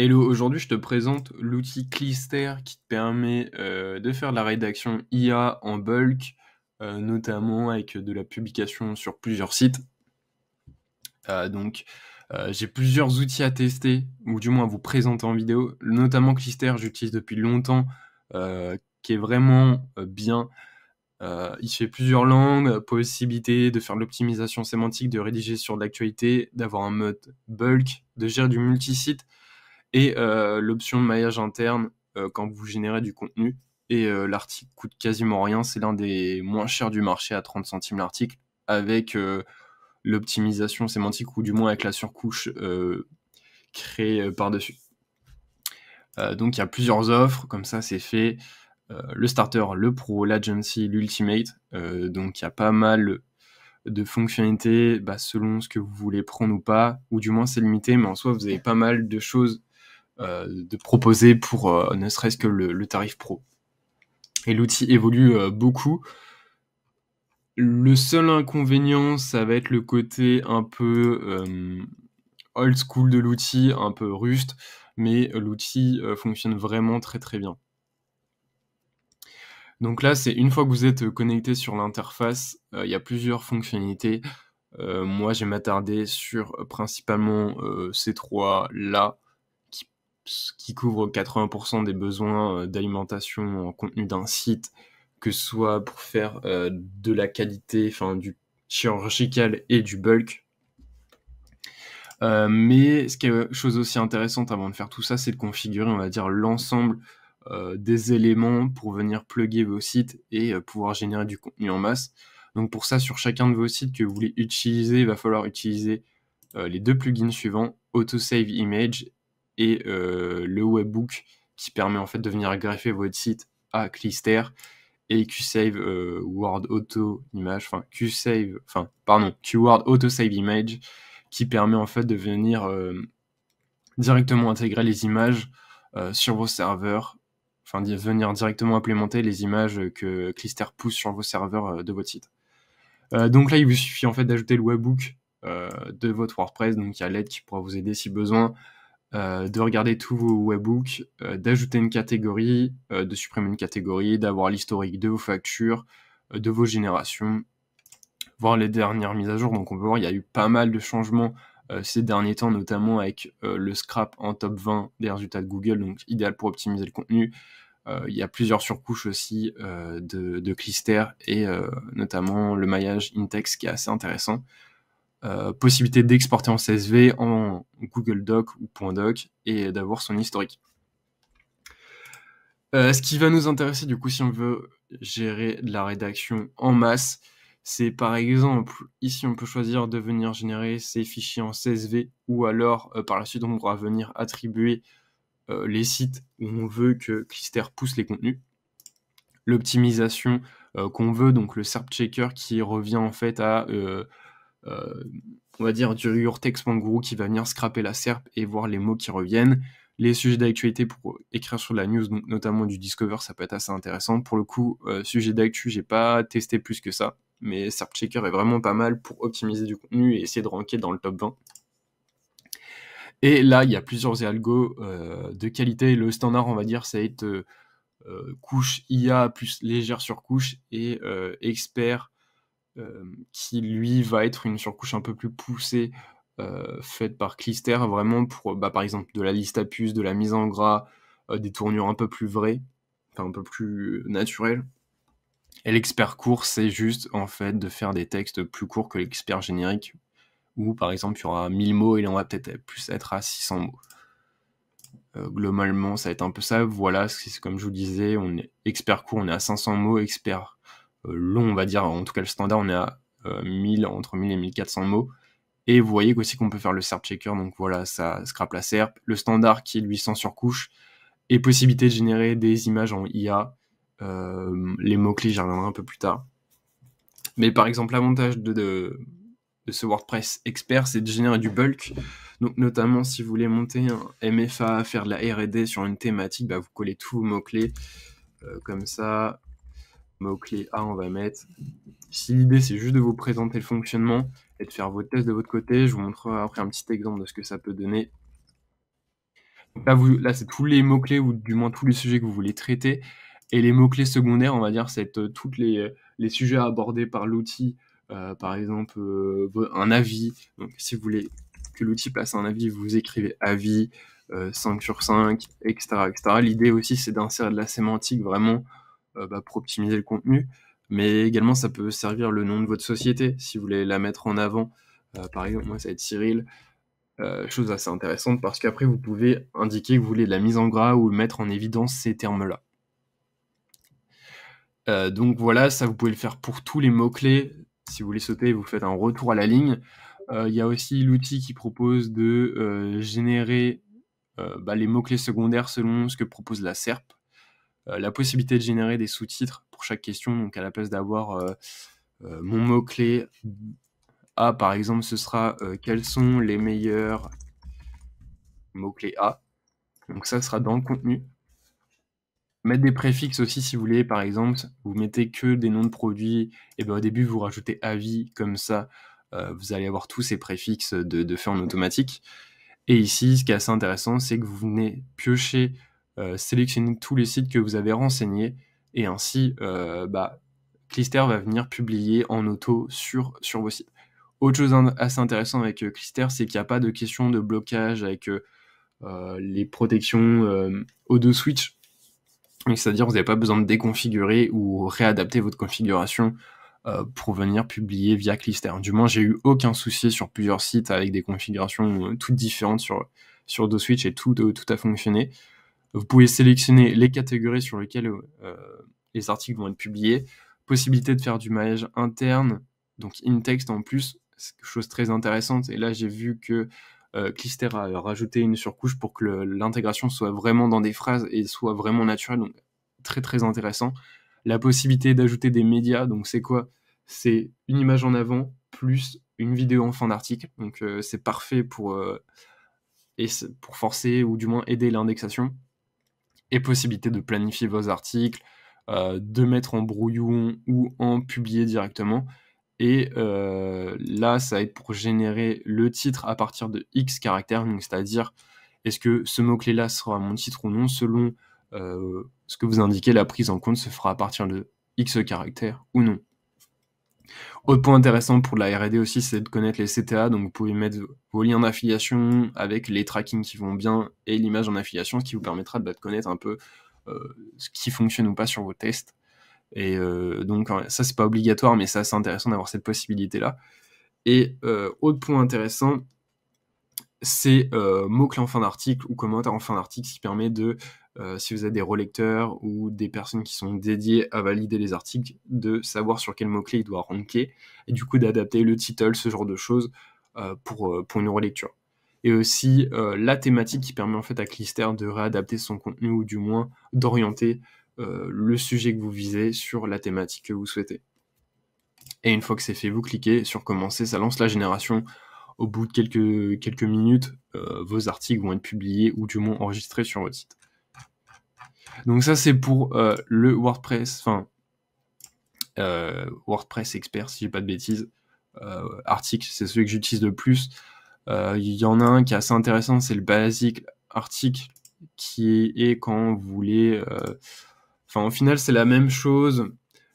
Hello, aujourd'hui je te présente l'outil Clister qui te permet de faire de la rédaction IA en bulk, notamment avec de la publication sur plusieurs sites. Donc j'ai plusieurs outils à tester, ou du moins à vous présenter en vidéo, notamment Clister, j'utilise depuis longtemps, qui est vraiment bien. Il fait plusieurs langues, possibilité de faire de l'optimisation sémantique, de rédiger sur de l'actualité, d'avoir un mode bulk, de gérer du multisite et l'option de maillage interne quand vous générez du contenu. Et l'article coûte quasiment rien, c'est l'un des moins chers du marché à 30 centimes l'article, avec l'optimisation sémantique, ou du moins avec la surcouche créée par-dessus. Donc il y a plusieurs offres, comme ça c'est fait. Le starter, le pro, l'agency, l'ultimate. Donc il y a pas mal de fonctionnalités selon ce que vous voulez prendre ou pas, ou du moins c'est limité, mais en soi vous avez pas mal de choses de proposer pour ne serait-ce que le tarif pro. Et l'outil évolue beaucoup. Le seul inconvénient, ça va être le côté un peu old school de l'outil, un peu ruste, mais l'outil fonctionne vraiment très très bien. Donc là, c'est une fois que vous êtes connecté sur l'interface, il y a plusieurs fonctionnalités. Moi, j'ai m'attardé sur principalement ces trois-là, qui couvrent 80% des besoins d'alimentation en contenu d'un site, que ce soit pour faire de la qualité, enfin du chirurgical et du bulk. Mais ce qui est chose aussi intéressante avant de faire tout ça, c'est de configurer, on va dire, l'ensemble des éléments pour venir plugger vos sites et pouvoir générer du contenu en masse. Donc pour ça, sur chacun de vos sites que vous voulez utiliser, il va falloir utiliser les deux plugins suivants, Autosave Image et le Webbook, qui permet en fait de venir greffer votre site à Clister, et QSave Word Auto Image, QWord Autosave Image, qui permet en fait de venir directement intégrer les images sur vos serveurs, enfin de venir directement implémenter les images que Clister pousse sur vos serveurs de votre site. Donc là, il vous suffit en fait d'ajouter le webbook de votre WordPress, donc il y a l'aide qui pourra vous aider si besoin, de regarder tous vos webbooks, d'ajouter une catégorie, de supprimer une catégorie, d'avoir l'historique de vos factures, de vos générations, voir les dernières mises à jour. Donc on peut voir, il y a eu pas mal de changements ces derniers temps, notamment avec le scrap en top 20 des résultats de Google, donc idéal pour optimiser le contenu. Il y a plusieurs surcouches aussi de Clister, et notamment le maillage Intex qui est assez intéressant. Possibilité d'exporter en CSV, en Google Doc ou .doc, et d'avoir son historique. Ce qui va nous intéresser du coup si on veut gérer de la rédaction en masse, c'est par exemple, ici on peut choisir de venir générer ces fichiers en CSV, ou alors par la suite on pourra venir attribuer les sites où on veut que Clister pousse les contenus. L'optimisation qu'on veut, donc le SERP checker qui revient en fait à on va dire du urtext.guru, qui va venir scraper la SERP et voir les mots qui reviennent. Les sujets d'actualité pour écrire sur la news, donc notamment du Discover, ça peut être assez intéressant. Pour le coup, sujet d'actu, j'ai pas testé plus que ça, mais SERP checker est vraiment pas mal pour optimiser du contenu et essayer de ranker dans le top 20. Et là, il y a plusieurs algos de qualité. Le standard, on va dire, ça va être couche IA plus légère surcouche, et expert, qui lui va être une surcouche un peu plus poussée, faite par Clister, vraiment pour par exemple de la liste à puces, de la mise en gras, des tournures un peu plus vraies, enfin un peu plus naturelles. Et l'expert court, c'est juste en fait de faire des textes plus courts que l'expert générique, où par exemple il y aura 1000 mots et là on va peut-être plus être à 600 mots. Globalement ça va être un peu ça. Voilà, c'est comme je vous disais, on est expert court, on est à 500 mots, expert long, on va dire, en tout cas le standard, on est à 1000, entre 1000 et 1400 mots. Et vous voyez aussi qu'on peut faire le SERP checker, donc voilà, ça scrape la SERP. Le standard qui est lui sans surcouche, et possibilité de générer des images en IA. Les mots-clés, j'y reviendrai un peu plus tard. Mais par exemple, l'avantage de ce WordPress expert, c'est de générer du bulk. Donc notamment si vous voulez monter un MFA, faire de la R&D sur une thématique, vous collez tous vos mots-clés comme ça. Mot-clé A, on va mettre. Si l'idée c'est juste de vous présenter le fonctionnement et de faire vos tests de votre côté, je vous montrerai après un petit exemple de ce que ça peut donner. Donc là, c'est tous les mots-clés ou du moins tous les sujets que vous voulez traiter. Et les mots-clés secondaires, on va dire, c'est toutes les sujets abordés par l'outil. Par exemple, un avis. Donc, si vous voulez que l'outil place un avis, vous écrivez avis, 5 sur 5, etc., etc. L'idée aussi, c'est d'insérer de la sémantique vraiment pour optimiser le contenu. Mais également, ça peut servir le nom de votre société, si vous voulez la mettre en avant. Par exemple, moi, ça va être Cyril. Chose assez intéressante parce qu'après, vous pouvez indiquer que vous voulez de la mise en gras ou mettre en évidence ces termes-là. Donc voilà, ça vous pouvez le faire pour tous les mots-clés. Si vous voulez sauter, vous faites un retour à la ligne. Il y a aussi l'outil qui propose de générer les mots-clés secondaires selon ce que propose la SERP. La possibilité de générer des sous-titres pour chaque question, donc à la place d'avoir mon mot-clé A, par exemple, ce sera quels sont les meilleurs mots-clés A. Donc ça sera dans le contenu. Mettre des préfixes aussi si vous voulez, par exemple, vous mettez que des noms de produits, et au début vous rajoutez avis, comme ça vous allez avoir tous ces préfixes de fait en automatique. Et ici, ce qui est assez intéressant, c'est que vous venez piocher, sélectionner tous les sites que vous avez renseignés, et ainsi Clister va venir publier en auto sur vos sites. Autre chose assez intéressante avec Clister, c'est qu'il n'y a pas de question de blocage avec les protections O2 switch. C'est-à-dire que vous n'avez pas besoin de déconfigurer ou réadapter votre configuration pour venir publier via Clister. Du moins, j'ai eu aucun souci sur plusieurs sites avec des configurations toutes différentes sur DoSwitch et tout a fonctionné. Vous pouvez sélectionner les catégories sur lesquelles les articles vont être publiés. Possibilité de faire du maillage interne, donc in-text en plus, c'est quelque chose de très intéressante. Et là, j'ai vu que Clister a rajouté une surcouche pour que l'intégration soit vraiment dans des phrases et soit vraiment naturelle, donc très très intéressant. La possibilité d'ajouter des médias, donc c'est quoi? C'est une image en avant plus une vidéo en fin d'article, donc c'est parfait pour forcer ou du moins aider l'indexation. Et possibilité de planifier vos articles, de mettre en brouillon ou en publier directement. Et là, ça va être pour générer le titre à partir de X caractères, donc c'est-à-dire est-ce que ce mot-clé-là sera mon titre ou non, selon ce que vous indiquez, la prise en compte se fera à partir de X caractères ou non. Autre point intéressant pour la R&D aussi, c'est de connaître les CTA, donc vous pouvez mettre vos liens d'affiliation avec les trackings qui vont bien et l'image en affiliation, ce qui vous permettra de connaître un peu ce qui fonctionne ou pas sur vos tests. Et donc ça, c'est pas obligatoire, mais c'est assez intéressant d'avoir cette possibilité-là. Et autre point intéressant, c'est mots-clés en fin d'article ou commentaires en fin d'article, ce qui permet de, si vous avez des relecteurs ou des personnes qui sont dédiées à valider les articles, de savoir sur quel mot-clé il doit ranker, et du coup d'adapter le title, ce genre de choses, pour une relecture. Et aussi la thématique qui permet en fait à Clister de réadapter son contenu, ou du moins d'orienter le sujet que vous visez sur la thématique que vous souhaitez. Et une fois que c'est fait, vous cliquez sur commencer, ça lance la génération. Au bout de quelques minutes, vos articles vont être publiés ou du moins enregistrés sur votre site. Donc ça, c'est pour le WordPress, WordPress Expert, si j'ai pas de bêtises. Article, c'est celui que j'utilise le plus. Il y en a un qui est assez intéressant, c'est le Basic Article, qui est quand vous voulez... au final, c'est la même chose.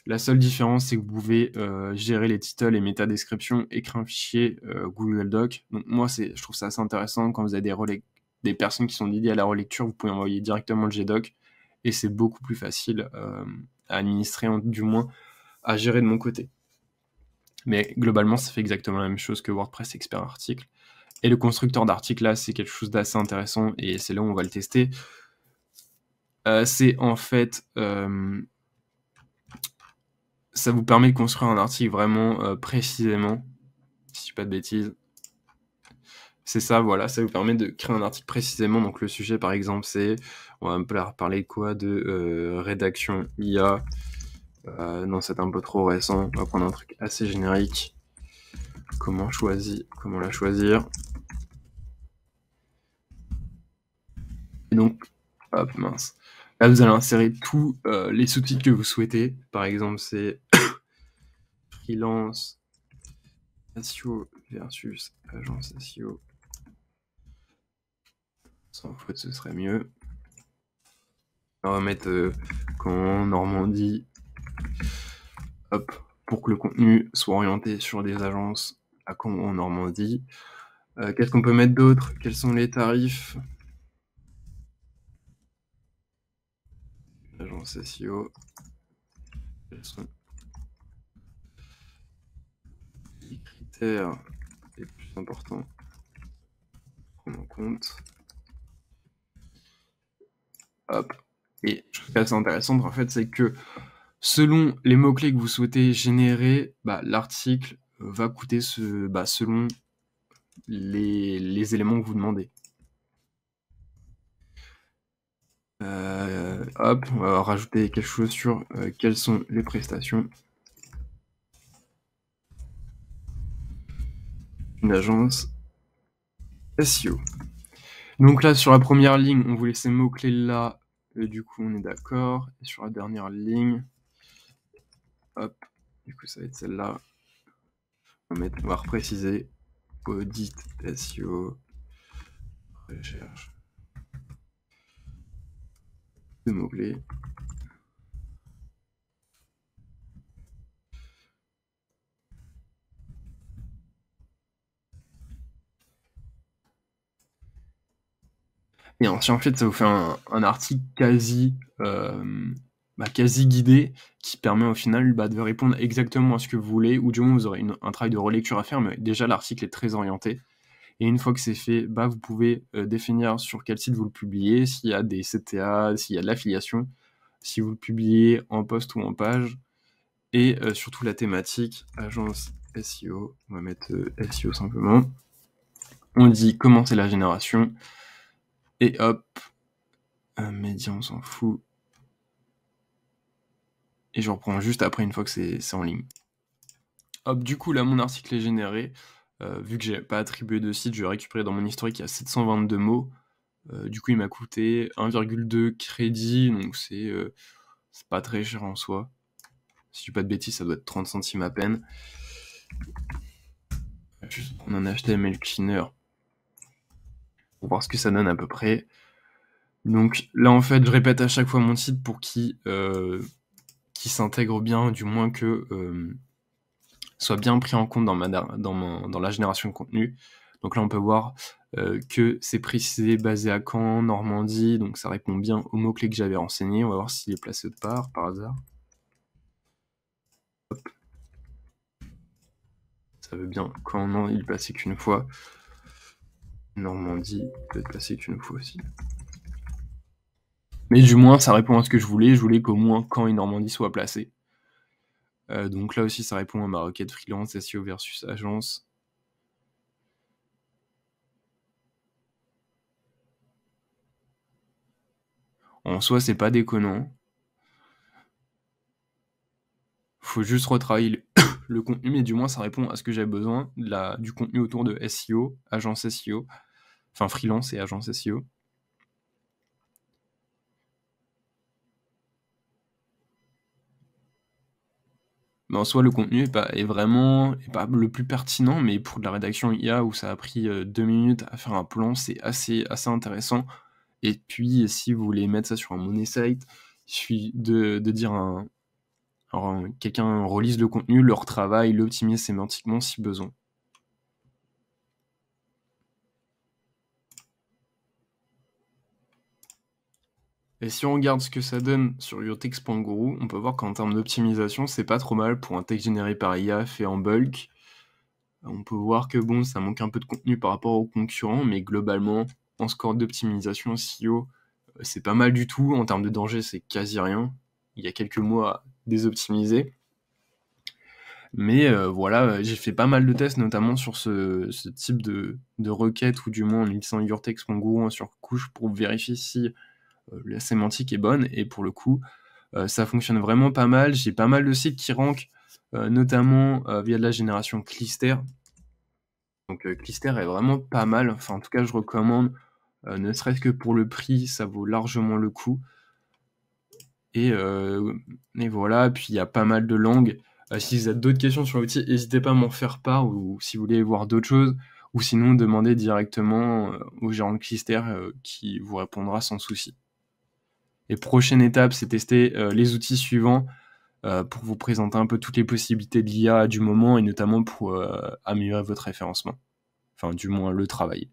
La seule différence, c'est que vous pouvez gérer les titles et métadescriptions et créer un fichier Google Doc. Donc moi, je trouve ça assez intéressant. Quand vous avez des personnes qui sont dédiées à la relecture, vous pouvez envoyer directement le GDoc et c'est beaucoup plus facile à administrer, du moins à gérer de mon côté. Mais globalement, ça fait exactement la même chose que WordPress Expert Article. Et le constructeur d'articles, là, c'est quelque chose d'assez intéressant et c'est là où on va le tester. C'est en fait... ça vous permet de construire un article vraiment précisément, si je dis pas de bêtises. C'est ça, voilà, ça vous permet de créer un article précisément. Donc le sujet, par exemple, c'est, on va parler de quoi? De rédaction IA. Non, c'est un peu trop récent. On va prendre un truc assez générique. Comment la choisir? Et donc, hop, mince. Là, vous allez insérer tous les sous-titres que vous souhaitez. Par exemple, c'est freelance SEO versus agence SEO Sans faute, ce serait mieux. On va mettre Caen, Normandie. Hop, pour que le contenu soit orienté sur des agences à Caen ou en Normandie. Qu'est-ce qu'on peut mettre d'autre? Quels sont les tarifs? Agence SEO. Quels sont les critères les plus importants à prendre en compte? Hop. Et chose assez intéressante, en fait, c'est que selon les mots-clés que vous souhaitez générer, l'article va coûter selon les éléments que vous demandez. Hop, on va rajouter quelque chose sur quelles sont les prestations d'une agence SEO. Donc là, sur la première ligne, on voulait ces mots-clés là, et du coup, on est d'accord. Et sur la dernière ligne, hop, du coup, ça va être celle-là. On va repréciser audit SEO, recherche de mots-clés. Et ensuite, en fait, ça vous fait un article quasi guidé qui permet au final de répondre exactement à ce que vous voulez, ou du moins vous aurez un travail de relecture à faire, mais déjà l'article est très orienté. Et une fois que c'est fait, vous pouvez définir sur quel site vous le publiez, s'il y a des CTA, s'il y a de l'affiliation, si vous le publiez en post ou en page, et surtout la thématique, agence SEO, on va mettre SEO simplement. On dit commencer la génération, et hop, média on s'en fout, et je reprends juste après une fois que c'est en ligne. Hop, du coup là mon article est généré, vu que j'ai pas attribué de site, je vais récupérer dans mon historique, il y a 722 mots, du coup il m'a coûté 1,2 crédit, donc c'est pas très cher en soi. Si je dis pas de bêtises, ça doit être 30 centimes à peine. Juste prendre un HTML cleaner pour voir ce que ça donne à peu près. Donc là en fait je répète à chaque fois mon titre pour qu'il s'intègre bien, du moins que soit bien pris en compte dans la génération de contenu. Donc là on peut voir que c'est précisé basé à Caen, Normandie, donc ça répond bien aux mots-clés que j'avais renseignés. On va voir s'il est placé autre part par hasard. Hop. Ça veut bien Caen, non, il est placé qu'une fois. Normandie peut être placé qu'une fois aussi. Mais du moins ça répond à ce que je voulais. Je voulais qu'au moins Caen et Normandie soient placés. Donc là aussi ça répond à ma requête freelance, SEO versus agence. En soi c'est pas déconnant. Faut juste retravailler le contenu, mais du moins ça répond à ce que j'avais besoin, du contenu autour de SEO, agence SEO, enfin freelance et agence SEO. Mais en soi, le contenu est vraiment pas le plus pertinent, mais pour de la rédaction IA où ça a pris 2 minutes à faire un plan, c'est assez intéressant. Et puis, si vous voulez mettre ça sur un money site, il suffit de dire quelqu'un relise le contenu, le retravaille, l'optimise sémantiquement si besoin. Et si on regarde ce que ça donne sur yourtext.guru, on peut voir qu'en termes d'optimisation, c'est pas trop mal pour un texte généré par IA fait en bulk. On peut voir que bon, ça manque un peu de contenu par rapport aux concurrents, mais globalement, en score d'optimisation SEO, c'est pas mal du tout. En termes de danger, c'est quasi rien. Il y a quelques mots à désoptimiser. Mais voilà, j'ai fait pas mal de tests, notamment sur ce type de requête, ou du moins en utilisant yourtext.guru sur couche pour vérifier si la sémantique est bonne, et pour le coup, ça fonctionne vraiment pas mal. J'ai pas mal de sites qui rankent, notamment via de la génération Clister. Donc Clister est vraiment pas mal, enfin en tout cas je recommande, ne serait-ce que pour le prix, ça vaut largement le coup. Et voilà, puis il y a pas mal de langues. Si vous avez d'autres questions sur l'outil, n'hésitez pas à m'en faire part, ou si vous voulez voir d'autres choses, ou sinon demandez directement au gérant de Clister qui vous répondra sans souci. Et prochaine étape, c'est tester les outils suivants pour vous présenter un peu toutes les possibilités de l'IA du moment et notamment pour améliorer votre référencement. Enfin, du moins le travail.